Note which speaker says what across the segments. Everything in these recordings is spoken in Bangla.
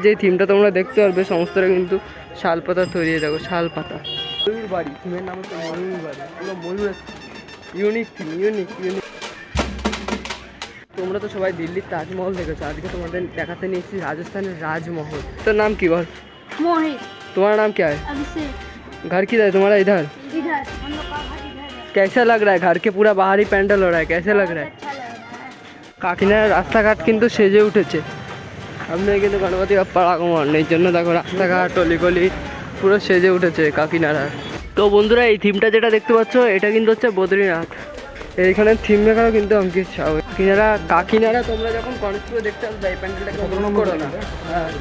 Speaker 1: যে থিমটা তোমরা দেখতে পারবে সমস্তটা কিন্তু শাল পাতা তৈরি, দেখো শাল পাতা। ময়ূর বাড়ি, থিমের নাম হচ্ছে ময়ূর বাড়ি, পুরো ময়ূর, ইউনিক থিম, ইউনিক। তোমরা তো সবাই দিল্লির তাজমহল দেখেছো, আজকে তোমাদের দেখাতে নিয়েছি রাজস্থানের রাজমহল। তোর নাম কি বল?
Speaker 2: मोहित।
Speaker 1: तुम्हारा नाम क्या है?
Speaker 2: अभिषेक।
Speaker 1: घर किधर है तुम्हारा? इधर।
Speaker 2: इधर हम लोग का घर इधर है।
Speaker 1: कैसा लग रहा है? घर के पूरा बाहरी पैंडल हो रहा है, कैसे लग रहा है?
Speaker 2: अच्छा लग रहा है।
Speaker 1: কাকিনার রাস্তাঘাট কিন্তু সেজে উঠেছে। সামনে কিন্তু গণপতি বাপ্পার আগমন, এই জন্য দেখো রাস্তাঘাট অলিগলি পুরো সেজে উঠেছে কাকিনাড়া। তো বন্ধুরা, এই থিমটা যেটা দেখতে পাচ্ছ এটা কিন্তু হচ্ছে বদ্রীনাথ। এইখানে থিম মেকারও কিন্তু অঙ্কিত সাউ। কাকিনাড়া তোমরা যখন গণেশপুরে দেখতে আসবে এই প্যান্ডেলটা কেউ মিস করো না,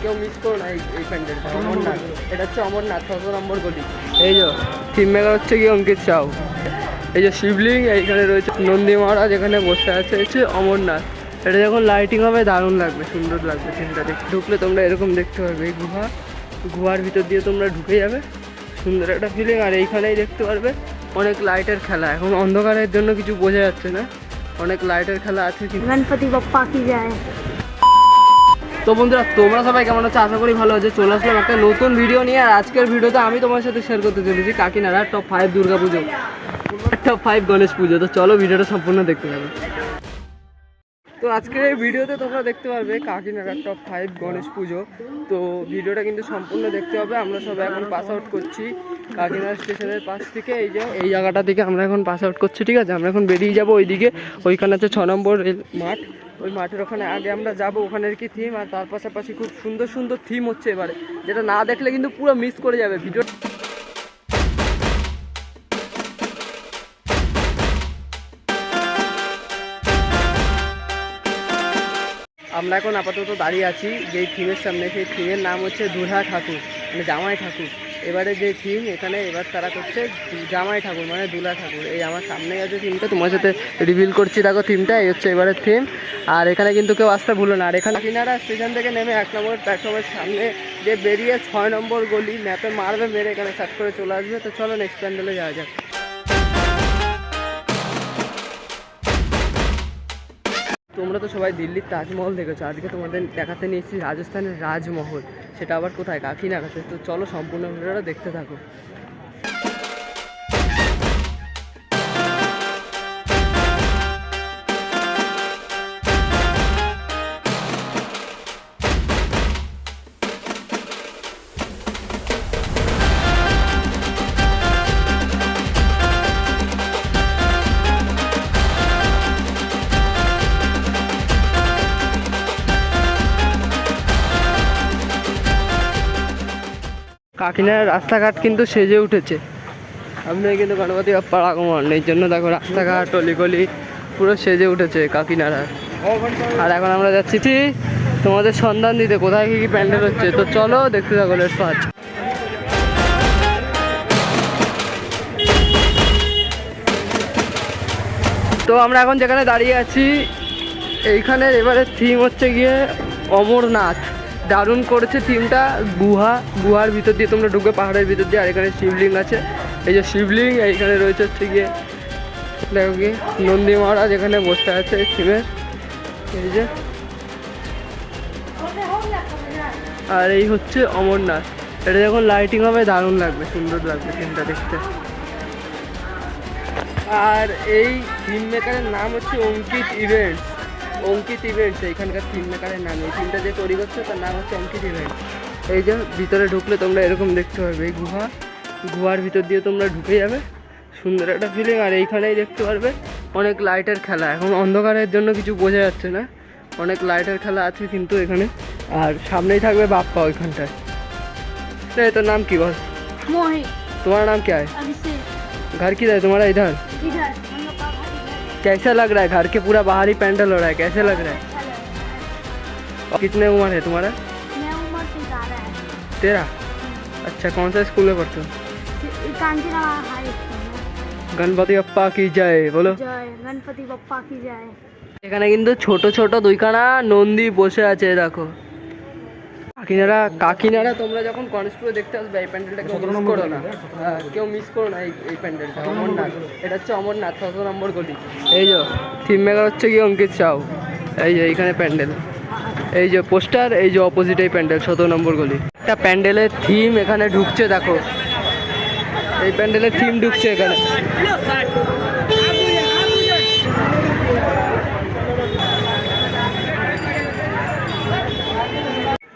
Speaker 1: কেউ মিস করো না এই প্যান্ডেলটা। অমরনাথ, এটা হচ্ছে অমরনাথ 6 নম্বর গলি। এই যে থিম মেকার হচ্ছে কি অঙ্কিত সাউ। এই যে শিবলিং, এইখানে রয়েছে নন্দী মহারাজ, এখানে বসে আছে হচ্ছে অমরনাথ। এটা যখন লাইটিং হবে দারুণ লাগবে, সুন্দর লাগবে থিমটা দেখতে। ঢুকলে তোমরা এরকম দেখতে পারবে এই গুহার ভিতর দিয়ে তোমরা ঢুকে যাবে, সুন্দর একটা ফিলিং। আর এইখানেই দেখতে পারবে অনেক লাইটের খেলা, এখন অন্ধকারের জন্য কিছু বোঝা যাচ্ছে না, অনেক লাইটের খেলা আছে।
Speaker 2: गणपति बप्पा की जय।
Speaker 1: তো বন্ধুরা, তোমরা সবাই কেমন আছো? আশা করি ভালো আছে। চলে আসলাম একটা নতুন ভিডিও নিয়ে। আর আজকের ভিডিওতে আমি তোমার সাথে শেয়ার করতে চলেছি কাকিনাড়া টপ 5 দুর্গা পুজো, টপ 5 গণেশ পুজো। তো চলো ভিডিওটা সম্পূর্ণ দেখতে পাবে। তো আজকের এই ভিডিওতে তোমরা দেখতে পারবে কাকিনাড়ার টপ 5 গণেশ পুজো। তো ভিডিওটা কিন্তু সম্পূর্ণ দেখতে হবে। আমরা সবাই এখন পাস আউট করছি কাকিনাড়া স্টেশনের পাশ থেকে। এই জায়গাটা থেকে আমরা এখন পাস আউট করছি, ঠিক আছে? আমরা এখন বেরিয়ে যাবো ওইদিকে, ওইখানে আছে 6 নম্বর রেল মাঠ, ওই মাঠের ওখানে আগে আমরা যাবো, ওখানের কি থিম। আর তার পাশাপাশি খুব সুন্দর সুন্দর থিম হচ্ছে এবারে, যেটা না দেখলে কিন্তু পুরো মিস করে যাবে ভিডিও। আমরা এখন আপাতত দাঁড়িয়ে আছি যেই থিমের সামনে, সেই থিমের নাম হচ্ছে দুলহা ঠাকুর, মানে জামাই ঠাকুর। এবারে যে থিম এখানে এবার তারা করছে জামাই ঠাকুর, মানে দুলহা ঠাকুর। এই আমার সামনেই আছে থিমটা, তোমার সাথে রিভিল করছি। দেখো থিমটা এই হচ্ছে এবারের থিম। আর এখানে কিন্তু কেউ আসতে ভুলো না। আর এখানে কাকিনাড়া স্টেশন থেকে নেমে 1 নম্বর প্ল্যাটফর্মের সামনে যে বেরিয়ে 6 নম্বর গলি ম্যাপে মারবে, মেরে এখানে সার্চ করে চলে আসবে। তো চলো নেক্সট প্যান্ডেলে যাওয়া যাক। তোমরা তো সবাই দিল্লির তাজমহল দেখেছো, আজকে তোমাদের দেখাতে নিয়েছি রাজস্থানের রাজমহল, সেটা আবার কোথায়? কাকিনাড়াতে। তো চলো সম্পূর্ণ ভিডিওটা দেখতে থাকো। কাকিনাড়ার রাস্তাঘাট কিন্তু সেজে উঠেছে, সামনে কিন্তু গণপতি বাপ্পার আগমন, এই জন্য দেখো রাস্তাঘাট অলিগলি পুরো সেজে উঠেছে কাকিনাড়ার। আর এখন আমরা যাচ্ছি তোমাদের সন্ধান দিতে কোথায় কী কী প্যান্ডেল হচ্ছে। তো চলো দেখতে থাকো, লেটস ওয়াচ। তো আমরা এখন যেখানে দাঁড়িয়ে আছি এইখানে এবারে থিম হচ্ছে গিয়ে অমরনাথ। দারুণ করেছে থিমটা। গুহার ভিতর দিয়ে তোমরা ঢুকে, পাহাড়ের ভিতর দিয়ে। আর এখানে শিবলিঙ্গ আছে, এই যে শিবলিঙ্গ। এইখানে রয়েছে হচ্ছে গিয়ে দেখো কি নন্দী মহারাজ এখানে বসে আছে থিমের, এই যে। আর এই হচ্ছে অমরনাথ। এটা যখন লাইটিং হবে দারুণ লাগবে, সুন্দর লাগবে থিমটা দেখতে। আর এই থিম মেকারের নাম হচ্ছে অঙ্কিত ইভেন্টস। এইখানকার থিম মেকারের নাম। এই থিমটা যে তৈরি করছে তার নাম হচ্ছে অঙ্কিত ইভেন্টস। এই যে ভিতরে ঢুকলে তোমরা এরকম দেখতে পারবে এই গুহার ভিতর দিয়ে তোমরা ঢুকে যাবে, সুন্দর একটা ফিলিং। আর এইখানেই দেখতে পারবে অনেক লাইটের খেলা, এখন অন্ধকারের জন্য কিছু বোঝা যাচ্ছে না, অনেক লাইটের খেলা আছে কিন্তু এখানে। আর সামনেই থাকবে বাপ্পা ওইখানটায়। তোর নাম কি বল?
Speaker 2: मोहित।
Speaker 1: तुम्हारा नाम क्या है?
Speaker 2: अभिषेक।
Speaker 1: घर किधर है तुम्हारा? इधर।
Speaker 2: इधर हम लोग का घर इधर है।
Speaker 1: कैसा लग रहा है? घर के पूरा बाहरी पैंडल हो रहा है, कैसे लग रहा है?
Speaker 2: अच्छा लग रहा है।
Speaker 1: कितने उम्र है तुम्हारा?
Speaker 2: मैं उम्र 13 है।
Speaker 1: 13? अच्छा, कौन सा स्कूल में पढ़ते हो?
Speaker 2: कांचीराम हाई स्कूल में।
Speaker 1: गणपति बप्पा की जय बोलो।
Speaker 2: जय गणपति बप्पा की जय।
Speaker 1: এখানে কিন্তু ছোট ছোট দুইখানা নন্দী বসে আছে, দেখো। কাকিনাড়া তোমরা যখন গণেশপুরে দেখতে আসবে এই প্যান্ডেলটা কেউ মিস করো না, কেউ মিস করো না এই প্যান্ডেলটা। অমরনাথ, এটা হচ্ছে অমরনাথ 6 নম্বর গলি। এই যে থিম মেকার হচ্ছে কি অঙ্কিত সাউ। এই যে এইখানে প্যান্ডেল। এই যে পোস্টার, এই যে অপোজিট এই প্যান্ডেল 17 নম্বর গলি। একটা প্যান্ডেলের থিম এখানে ঢুকছে দেখো, এই প্যান্ডেলের থিম ঢুকছে এখানে।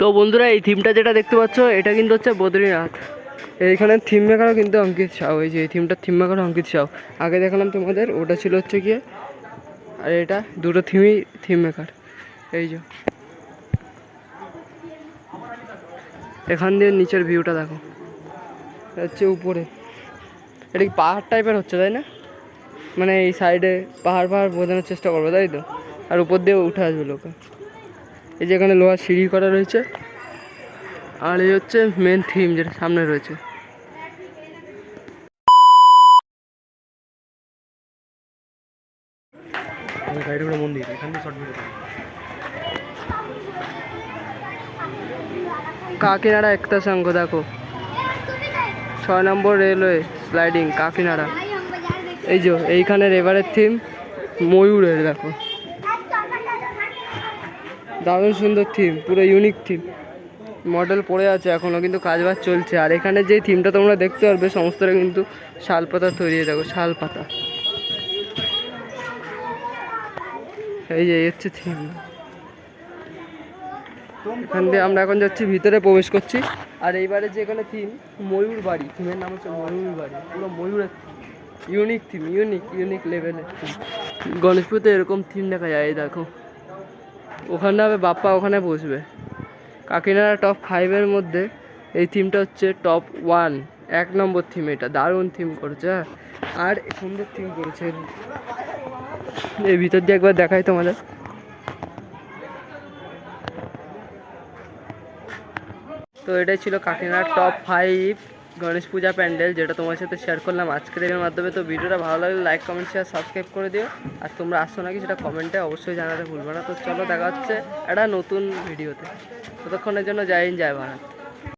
Speaker 1: তো বন্ধুরা এই থিমটা যেটা দেখতে পাচ্ছ এটা কিন্তু হচ্ছে বদ্রীনাথ। এইখানে থিম মেকারও কিন্তু অঙ্কিত সাউ। এই যে এই থিমটার থিম মেকারও অঙ্কিত সাউ। আগে দেখালাম তোমাদের, ওটা ছিল হচ্ছে গিয়ে, আর এটা দুটো থিমই থিম মেকার। এই যে এখান দিয়ে নিচের ভিউটা দেখো, এটা হচ্ছে উপরে। এটা কি পাহাড় টাইপের হচ্ছে তাই না? মানে এই সাইডে পাহাড় পাহাড় বোঝানোর চেষ্টা করবো তাই তো, আর উপর দিয়ে উঠে আসবে লোকে। এই যে এখানে লোহার সিঁড়ি করা রয়েছে, আর এই হচ্ছে মেন থিম যেটা সামনে রয়েছে। মন্দির এখানে কাকিনাড়া একটা সংঘ দেখো, 6 নম্বর রেলওয়ে স্লাইডিং কাকিনাড়া। এই যে এইখানের এবারের থিম ময়ূরের দেখো, দারুণ সুন্দর থিম, পুরো ইউনিক থিম। মডেল পড়ে আছে এখনও, কিন্তু কাজবাজ চলছে। আর এখানে যে থিমটা তোমরা দেখতে পারবে সমস্তটা কিন্তু শাল পাতা তৈরি, দেখো শাল পাতা। এই যে হচ্ছে থিম। এখান দিয়ে আমরা এখন যাচ্ছি ভিতরে, প্রবেশ করছি। আর এইবারে যে এখানে থিম ময়ূর বাড়ি, থিমের নাম হচ্ছে ময়ূর বাড়ি, পুরো ময়ূরের ইউনিক থিম, ইউনিক লেভেলের থিম। গণেশ পুজোতে এরকম থিম দেখা যায়। এই দেখো ওখানে হবে বাপ্পা, ওখানে বসবে। কাকিনাড়া টপ 5-এর মধ্যে এই থিমটা হচ্ছে টপ 1, 1 নম্বর থিম। এটা দারুণ থিম করেছে, আর সুন্দর থিম করেছে। এই ভিতর দিয়ে একবার দেখাই তোমাদের। তো এটাই ছিল কাকিনাড়ার টপ 5 গণেশ পূজা প্যান্ডেল, যেটা তোমার সাথে শেয়ার করলাম আজকের এর মাধ্যমে। তো ভিডিওটা ভালো লাগলে লাইক কমেন্ট শেয়ার সাবস্ক্রাইব করে দিও। আর তোমরা আসছো নাকি সেটা কমেন্টে অবশ্যই জানাতে ভুলবে না। তো চলো দেখা হচ্ছে একটা নতুন ভিডিওতে, ততক্ষণের জন্য জয় হিন্দ, জয় ভারত।